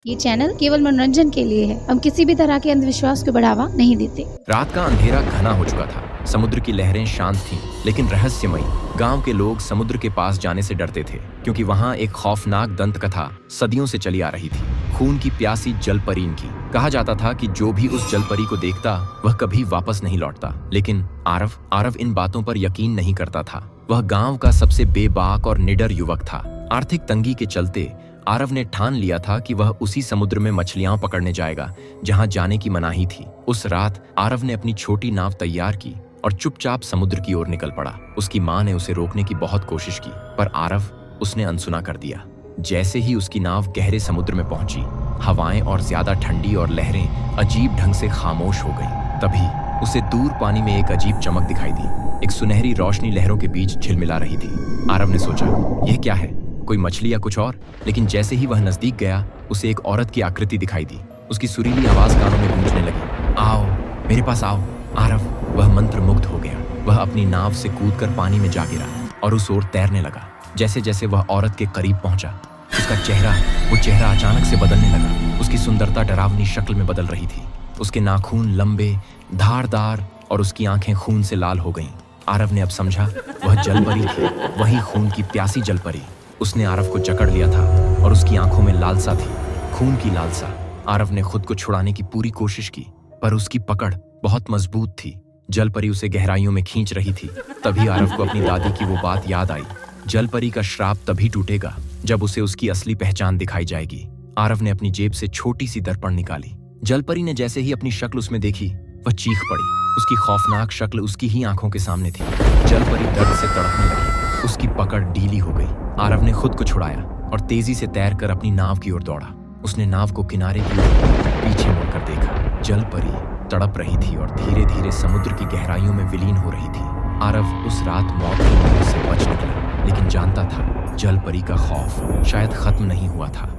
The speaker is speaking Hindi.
ये चैनल केवल मनोरंजन के लिए है। हम किसी भी तरह के अंधविश्वास को बढ़ावा नहीं देते। रात का अंधेरा घना हो चुका था। समुद्र की लहरें शांत थीं, लेकिन रहस्यमयी। गांव के लोग समुद्र के पास जाने से डरते थे, क्योंकि वहां एक खौफनाक दंत कथा सदियों से चली आ रही थी। खून की प्यासी जलपरीन की। कहा जाता था कि जो भी उस जलपरी को देखता वह कभी वापस नहीं लौटता। लेकिन आरव इन बातों पर यकीन नहीं करता था। वह गांव का सबसे बेबाक और निडर युवक था। आर्थिक तंगी के चलते आरव ने ठान लिया था कि वह उसी समुद्र में मछलियां पकड़ने जाएगा जहां जाने की मनाही थी। उस रात आरव ने अपनी छोटी नाव तैयार की और चुपचाप समुद्र की ओर निकल पड़ा। उसकी मां ने उसे रोकने की बहुत कोशिश की, पर आरव उसने अनसुना कर दिया। जैसे ही उसकी नाव गहरे समुद्र में पहुंची, हवाएं और ज्यादा ठंडी और लहरें अजीब ढंग से खामोश हो गईं। तभी उसे दूर पानी में एक अजीब चमक दिखाई दी। एक सुनहरी रोशनी लहरों के बीच झिलमिला रही थी। आरव ने सोचा, यह क्या है, कोई मछली या कुछ और? लेकिन जैसे ही वह नजदीक गया, उसे एक औरत की आकृति दिखाई दी। उसकी सुरीली आवाज कानों में गूंजने लगी, आओ, मेरे पास आओ। आरव वह मंत्र मुग्ध हो गया। वह अपनी नाव से कूदकर पानी में जा गिरा और उस ओर तैरने लगा। जैसे जैसे वह औरत के करीब पहुंचा, उसका चेहरा अचानक से बदलने लगा। उसकी सुंदरता डरावनी शक्ल में बदल रही थी। उसके नाखून लंबे, धारदार और उसकी आंखें खून से लाल हो गईं। आरव ने अब समझा, वह जलपरी थी, वही खून की प्यासी जलपरी। उसने आरव को जकड़ लिया था और उसकी आंखों में लालसा थी, खून की लालसा। आरव ने खुद को छुड़ाने की पूरी कोशिश की, पर उसकी पकड़ बहुत मजबूत थी। जलपरी उसे गहराइयों में खींच रही थी। तभी आरव को अपनी दादी की वो बात याद आई, जलपरी का श्राप तभी टूटेगा जब उसे उसकी असली पहचान दिखाई जाएगी। आरव ने अपनी जेब से छोटी सी दर्पण निकाली। जलपरी ने जैसे ही अपनी शक्ल उसमें देखी, वह चीख पड़ी। उसकी खौफनाक शक्ल उसकी ही आंखों के सामने थी। जलपरी दर्द से तड़पने लगी। उसकी पकड़ ढीली हो गई। आरव ने खुद को छुड़ाया और तेजी से तैरकर अपनी नाव की ओर दौड़ा। उसने नाव को किनारे की ओर पीछे मुड़कर देखा। जलपरी तड़प रही थी और धीरे धीरे समुद्र की गहराइयों में विलीन हो रही थी। आरव उस रात मौत के मुंह से बच निकला, लेकिन जानता था, जलपरी का खौफ शायद खत्म नहीं हुआ था।